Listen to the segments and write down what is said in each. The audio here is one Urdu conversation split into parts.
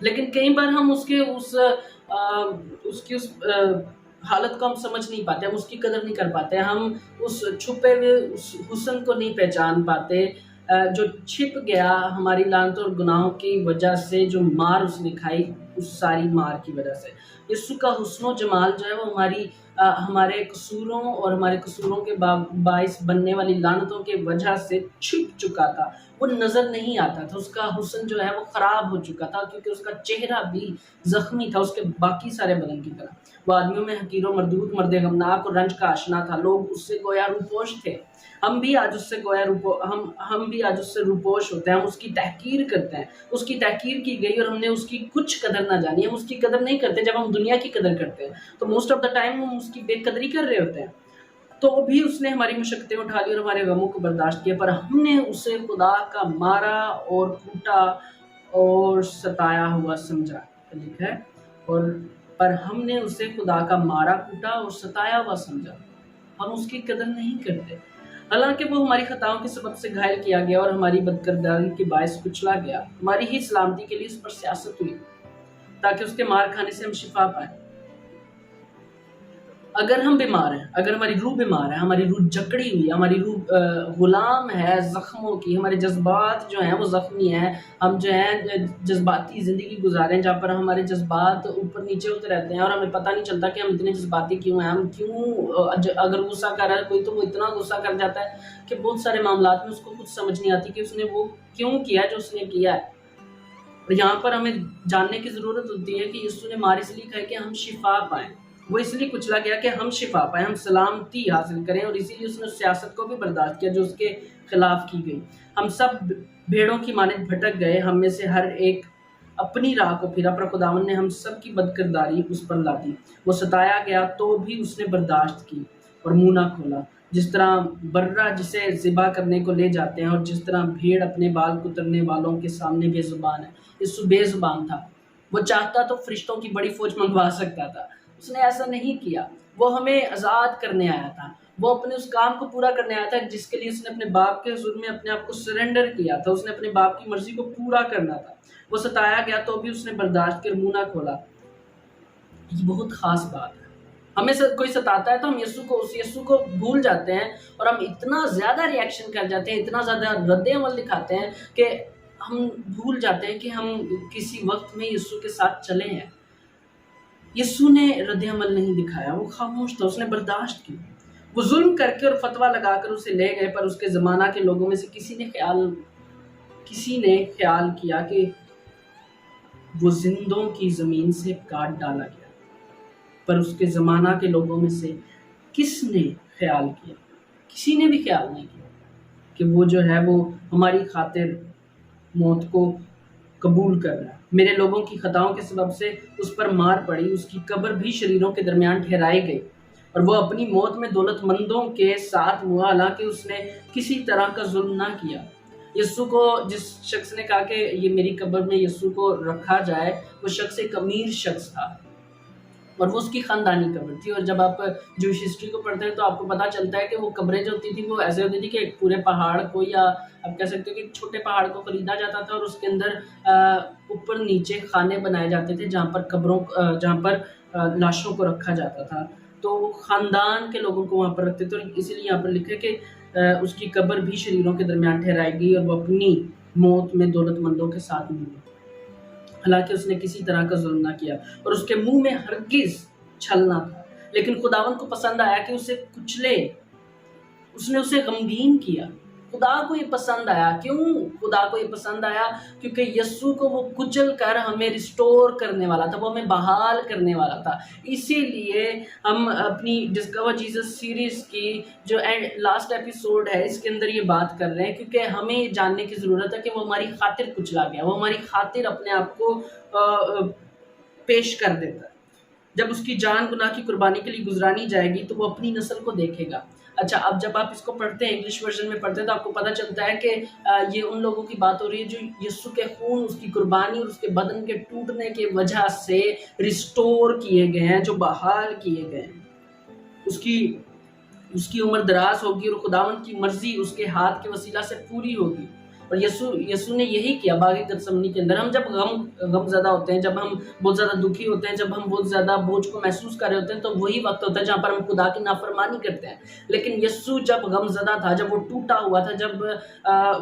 لیکن کئی بار ہم اس کی حالت کو ہم سمجھ نہیں پاتے، ہم اس کی قدر نہیں کر پاتے، ہم اس چھپے ہوئے اس حسن کو نہیں پہچان پاتے جو چھپ گیا ہماری لعنتوں اور گناہوں کی وجہ سے، جو مار اس نے کھائی اس ساری مار کی وجہ سے۔ یسوع کا حسن و جمال جو ہے وہ ہمارے قصوروں اور ہمارے قصوروں کے باعث بننے والی لعنتوں کے وجہ سے چھپ چکا تھا، وہ نظر نہیں آتا تھا، اس کا حسن جو ہے وہ خراب ہو چکا تھا، کیونکہ اس کا چہرہ بھی زخمی تھا اس کے باقی سارے بدن کی طرح۔ وہ آدمیوں میں حقیر و مردود، مرد غمناک اور رنج کا آشنا تھا، لوگ اس سے گویا روپوش تھے۔ ہم بھی آج اس سے ہم بھی آج اس سے روپوش ہوتے ہیں، ہم اس کی تحقیر کرتے ہیں، اس کی تحقیر کی گئی اور ہم نے اس کی کچھ قدر نہ جانی، ہم اس کی قدر نہیں کرتے۔ جب ہم دنیا کی قدر کرتے ہیں تو موسٹ آف دا ٹائم ہم اس کی بے قدری کر رہے ہوتے ہیں۔ تو بھی اس نے ہماری مشقتیں اٹھا لی اور ہمارے غموں کو برداشت کیا، پر ہم نے اسے خدا کا مارا اور کوٹا اور ستایا ہوا سمجھا، لکھا ہے، پر ہم نے اسے خدا کا مارا کوٹا اور ستایا ہوا سمجھا، ہم اس کی قدر نہیں کرتے، حالانکہ وہ ہماری خطاؤں کے سبب سے گھائل کیا گیا اور ہماری بدکرداری کے باعث کچلا گیا، ہماری ہی سلامتی کے لیے اس پر سیاست ہوئی تاکہ اس کے مار کھانے سے ہم شفا پائیں۔ اگر ہم بیمار ہیں، اگر ہماری روح بیمار ہے، ہماری روح جکڑی ہوئی ہے، ہماری روح غلام ہے زخموں کی، ہمارے جذبات جو ہیں وہ زخمی ہیں، ہم جو ہیں جذباتی زندگی گزارے ہیں جہاں پر ہمارے جذبات اوپر نیچے ہوتے رہتے ہیں اور ہمیں پتہ نہیں چلتا کہ ہم اتنے جذباتی کیوں ہیں، ہم کیوں اگر غصہ کر رہا ہے کوئی تو وہ اتنا غصہ کر جاتا ہے کہ بہت سارے معاملات میں اس کو کچھ سمجھ نہیں آتی کہ اس نے وہ کیوں کیا جو اس نے کیا ہے۔ اور یہاں پر ہمیں جاننے کی ضرورت ہوتی ہے کہ یسوع نے مار اس لیے کھائی کہ ہم شفا پائیں، وہ اس لیے کچلا گیا کہ ہم شفا پائیں، ہم سلامتی حاصل کریں، اور اسی لیے اس نے سیاست کو بھی برداشت کیا جو اس کے خلاف کی گئی۔ ہم سب بھیڑوں کی مانند بھٹک گئے، ہم میں سے ہر ایک اپنی راہ کو پھرا، پر خداوند نے ہم سب کی بدکرداری اس پر لا دی۔ وہ ستایا گیا تو بھی اس نے برداشت کی اور منہ نہ کھولا، جس طرح برہ جسے ذبح کرنے کو لے جاتے ہیں اور جس طرح بھیڑ اپنے بال کترنے والوں کے سامنے بے زبان ہے۔ یسوع بے زبان تھا، وہ چاہتا تو فرشتوں کی بڑی فوج منگوا سکتا تھا، اس نے ایسا نہیں کیا، وہ ہمیں آزاد کرنے آیا تھا، وہ اپنے اس کام کو پورا کرنے آیا تھا جس کے لیے اس نے اپنے باپ کے حضور میں اپنے آپ کو سرنڈر کیا تھا، اس نے اپنے باپ کی مرضی کو پورا کرنا تھا۔ وہ ستایا گیا تو بھی اس نے برداشت کر منہ نہ کھولا۔ یہ بہت خاص بات ہے، ہمیں کوئی ستاتا ہے تو ہم یسوع کو بھول جاتے ہیں اور ہم اتنا زیادہ ریئیکشن کر جاتے ہیں، اتنا زیادہ رد عمل دکھاتے ہیں کہ ہم بھول جاتے ہیں کہ ہم کسی وقت میں یسوع کے ساتھ چلے ہیں۔ یسوع نے رد عمل نہیں دکھایا، وہ خاموش تھا، اس نے برداشت کی۔ وہ ظلم کر کے اور فتویٰ لگا کر اسے لے گئے، پر اس کے زمانہ کے لوگوں میں سے کسی نے خیال کیا کہ وہ زندوں کی زمین سے کاٹ ڈالا گیا، پر اس کے زمانہ کے لوگوں میں سے کس نے خیال کیا؟ کسی نے بھی خیال نہیں کیا کہ وہ جو ہے وہ ہماری خاطر موت کو قبول کر رہا ہے۔ میرے لوگوں کی خطاؤں کے سبب سے اس پر مار پڑی، اس کی قبر بھی شریروں کے درمیان ٹھہرائی گئی، اور وہ اپنی موت میں دولت مندوں کے ساتھ ہوا، حالانکہ اس نے کسی طرح کا ظلم نہ کیا۔ یسوع کو جس شخص نے کہا کہ یہ میری قبر میں یسوع کو رکھا جائے، وہ شخص ایک امیر شخص تھا اور وہ اس کی خاندانی قبر تھی، اور جب آپ جوش ہسٹری کو پڑھتے ہیں تو آپ کو پتہ چلتا ہے کہ وہ قبریں جو ہوتی تھیں وہ ایسے ہوتی تھی کہ ایک پورے پہاڑ کو، یا آپ کہہ سکتے ہو کہ ایک چھوٹے پہاڑ کو خریدا جاتا تھا اور اس کے اندر اوپر نیچے خانے بنائے جاتے تھے جہاں پر لاشوں کو رکھا جاتا تھا، تو خاندان کے لوگوں کو وہاں پر رکھتے تھے، اور اسی لیے یہاں پر لکھا ہے کہ اس کی قبر بھی شریروں کے درمیان ٹھہرائی گئی اور وہ اپنی موت میں دولت مندوں کے ساتھ ملی، حالانکہ اس نے کسی طرح کا ظلم نہ کیا اور اس کے منہ میں ہرگز چھل نہ تھا، لیکن خداوند کو پسند آیا کہ اسے کچلے، اس نے اسے غمگین کیا۔ خدا کو یہ پسند آیا، کیوں خدا کو یہ پسند آیا؟ کیونکہ یسوع کو وہ کچل کر ہمیں ریسٹور کرنے والا تھا، وہ ہمیں بحال کرنے والا تھا۔ اسی لیے ہم اپنی ڈسکور جیزس سیریز کی جو لاسٹ ایپیسوڈ ہے اس کے اندر یہ بات کر رہے ہیں، کیونکہ ہمیں یہ جاننے کی ضرورت ہے کہ وہ ہماری خاطر کچلا گیا، وہ ہماری خاطر اپنے آپ کو پیش کر دیتا ہے۔ جب اس کی جان گناہ کی قربانی کے لیے گزرانی جائے گی تو وہ اپنی نسل کو دیکھے گا۔ اچھا، اب جب آپ اس کو پڑھتے ہیں انگلش ورژن میں پڑھتے ہیں تو آپ کو پتہ چلتا ہے کہ یہ ان لوگوں کی بات ہو رہی ہے جو یسوع کے خون، اس کی قربانی اور اس کے بدن کے ٹوٹنے کی وجہ سے ریسٹور کیے گئے ہیں، جو بحال کیے گئے ہیں۔ اس کی عمر دراز ہوگی اور خداوند کی مرضی اس کے ہاتھ کے وسیلہ سے پوری ہوگی۔ اور یسوع نے یہی کیا باغ گتسمنی کے اندر. ہم جب غم زدہ ہوتے ہیں، جب ہم بہت زیادہ دکھی ہوتے ہیں، جب ہم بہت زیادہ بوجھ کو محسوس کر رہے ہوتے ہیں، تو وہی وقت ہوتا ہے جہاں پر ہم خدا کی نافرمانی کرتے ہیں. لیکن یسوع جب غم زدہ تھا، جب وہ ٹوٹا ہوا تھا، جب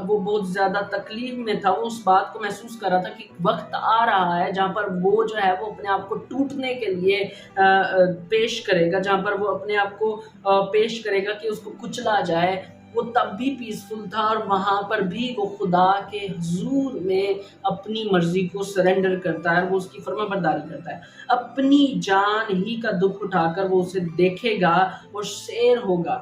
وہ بہت زیادہ تکلیف میں تھا، وہ اس بات کو محسوس کر رہا تھا کہ وقت آ رہا ہے جہاں پر وہ جو ہے وہ اپنے آپ کو ٹوٹنے کے لیے پیش کرے گا، جہاں پر وہ اپنے آپ کو پیش کرے گا کہ اس کو کچلا جائے. وہ تب بھی پیسفل تھا، اور وہاں پر بھی وہ خدا کے حضور میں اپنی مرضی کو سرنڈر کرتا ہے، اور وہ اس کی فرما برداری کرتا ہے. اپنی جان ہی کا دکھ اٹھا کر وہ اسے دیکھے گا اور سیر ہوگا.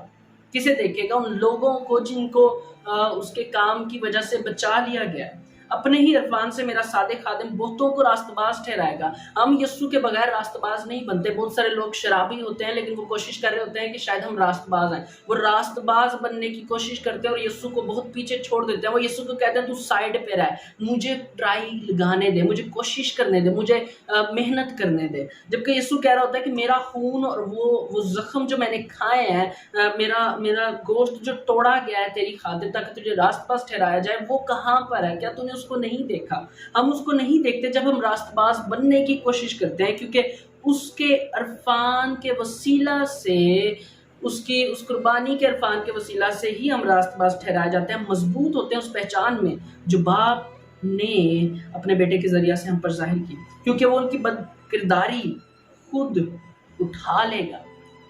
کسے دیکھے گا؟ ان لوگوں کو جن کو اس کے کام کی وجہ سے بچا لیا گیا. اپنے ہی عرفان سے میرا صادق خادم بہتوں کو راست باز ٹھہرائے گا. ہم یسوع کے بغیر راست باز نہیں بنتے. بہت سارے لوگ شرابی ہوتے ہیں لیکن وہ کوشش کر رہے ہوتے ہیں کہ شاید ہم راست باز ہیں. وہ راست باز بننے کی کوشش کرتے ہیں اور یسوع کو بہت پیچھے چھوڑ دیتے ہیں. وہ یسوع کو کہتے ہیں تو سائیڈ پہ رہ، مجھے ٹرائی لگانے دے، مجھے کوشش کرنے دے، مجھے محنت کرنے دے. جبکہ یسوع کہہ رہا ہوتا ہے کہ میرا خون اور وہ زخم جو میں نے کھائے ہیں، میرا گوشت جو توڑا گیا ہے تیری خاطر تاکہ تجھے راست باز ٹھہرایا جائے، وہ کہاں پر ہے؟ کیا تو نے اس کو نہیں دیکھا؟ ہم اس کو نہیں دیکھتے جب ہم راست باز بننے کی کوشش کرتے ہیں، کیونکہ اس کے عرفان کے وسیلہ سے، اس قربانی کے عرفان کے وسیلہ سے ہی ہم راست باز ٹھہرائے جاتے ہیں. ہم مضبوط ہوتے ہیں اس پہچان میں جو باپ نے اپنے بیٹے کے ذریعہ سے ہم پر ظاہر کی، کیونکہ وہ ان کی بد کرداری خود اٹھا لے گا.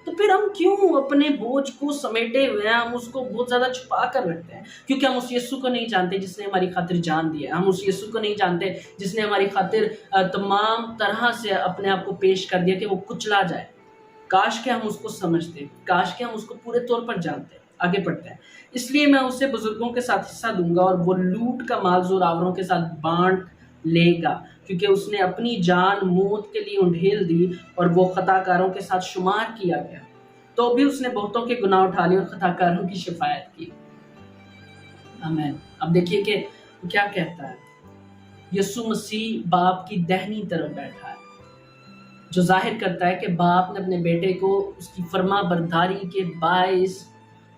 تو پھر ہم کیوں اپنے بوجھ کو سمیٹے ہوئے ہیں؟ ہم اس کو بہت زیادہ چھپا کر رکھتے ہیں کیونکہ ہم اس یسوع کو نہیں جانتے جس نے ہماری خاطر جان دی ہے. ہم اس یسوع کو نہیں جانتے جس نے ہماری خاطر تمام طرح سے اپنے آپ کو پیش کر دیا کہ وہ کچلا جائے. کاش کہ ہم اس کو سمجھتے، کاش کہ ہم اس کو پورے طور پر جانتے. آگے بڑھتے ہیں. اس لیے میں اسے بزرگوں کے ساتھ حصہ دوں گا اور وہ لوٹ کا مال زوراوروں کے ساتھ بانٹ لے گا، کیونکہ اس نے اپنی جان موت کے لیے انڈھیل دی اور وہ خطا کاروں کے ساتھ شمار کیا گیا. تو بھی اس نے بہتوں کے گناہ اٹھا لیے اور خطا کاروں کی شفاعت کی. آمین. اب دیکھیے کہ کیا کہتا ہے. یسوع مسیح باپ کی دہنی طرف بیٹھا ہے، جو ظاہر کرتا ہے کہ باپ نے اپنے بیٹے کو اس کی فرما برداری کے باعث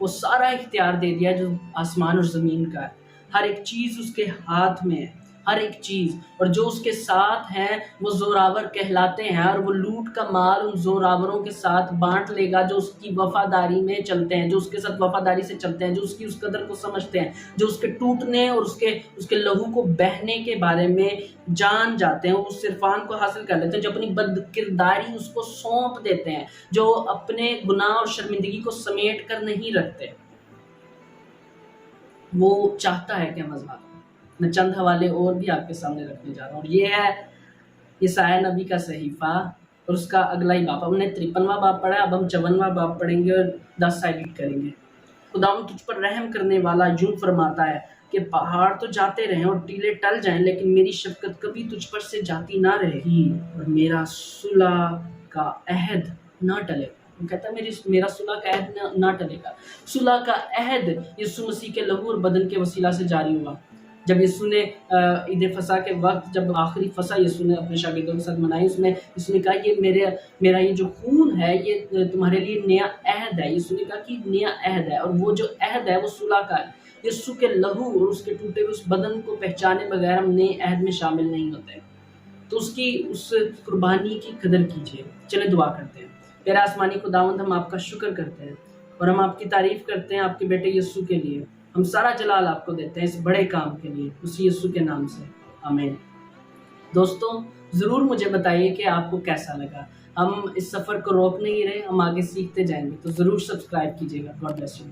وہ سارا اختیار دے دیا جو آسمان اور زمین کا ہے. ہر ایک چیز اس کے ہاتھ میں ہے، ہر ایک چیز. اور جو اس کے ساتھ ہیں وہ زوراور کہلاتے ہیں، اور وہ لوٹ کا مال ان زوراوروں کے ساتھ بانٹ لے گا جو اس کی وفاداری میں چلتے ہیں، جو اس کے ساتھ وفاداری سے چلتے ہیں، جو اس کی اس قدر کو سمجھتے ہیں، جو اس کے ٹوٹنے اور اس کے لہو کو بہنے کے بارے میں جان جاتے ہیں. اس عرفان کو حاصل کر لیتے ہیں، جو اپنی بد کرداری اس کو سونپ دیتے ہیں، جو اپنے گناہ اور شرمندگی کو سمیٹ کر نہیں رکھتے. وہ چاہتا ہے کہ ہم آزاد. میں چند حوالے اور بھی آپ کے سامنے رکھنے جا رہا ہوں، اور یہ ہے یسایہ نبی کا صحیفہ اور اس کا اگلا ہی باپ. ہم نے 53واں باپ پڑھا، اب ہم 54واں باپ پڑھیں گے اور 10 ایڈٹ کریں گے. خداوند تجھ پر رحم کرنے والا یوں فرماتا ہے کہ پہاڑ تو جاتے رہیں اور ٹیلے ٹل جائیں، لیکن میری شفقت کبھی تجھ پر سے جاتی نہ رہے گی اور میرا صلح کا عہد نہ ٹلے. وہ کہتا ہے میرا صلح کا عہد نہ ٹلے گا. صلح کا عہد یسوع مسیح کے لہو اور بدن کے وسیلہ سے جاری ہوا. جب یسوع نے عید فصح کے وقت، جب آخری فصح یسوع نے اپنے شاگردوں کے ساتھ منائی، اس میں یسوع نے کہا یہ میرا یہ جو خون ہے یہ تمہارے لیے نیا عہد ہے. یسوع نے کہا کہ نیا عہد ہے، اور وہ جو عہد ہے وہ صلح کا ہے. یسوع کے لہو اور اس کے ٹوٹے ہوئے اس بدن کو پہچانے بغیر ہم نئے عہد میں شامل نہیں ہوتے. تو اس قربانی کی قدر کیجیے. چلے دعا کرتے ہیں. پیارا آسمانی خداوند، ہم آپ کا شکر کرتے ہیں اور ہم آپ کی تعریف کرتے ہیں آپ کے بیٹے یسوع کے لیے. ہم سارا جلال آپ کو دیتے ہیں اس بڑے کام کے لیے، اسی یسوع کے نام سے، آمین. دوستوں، ضرور مجھے بتائیے کہ آپ کو کیسا لگا. ہم اس سفر کو روک نہیں رہے، ہم آگے سیکھتے جائیں گے، تو ضرور سبسکرائب کیجیے گا. God bless you.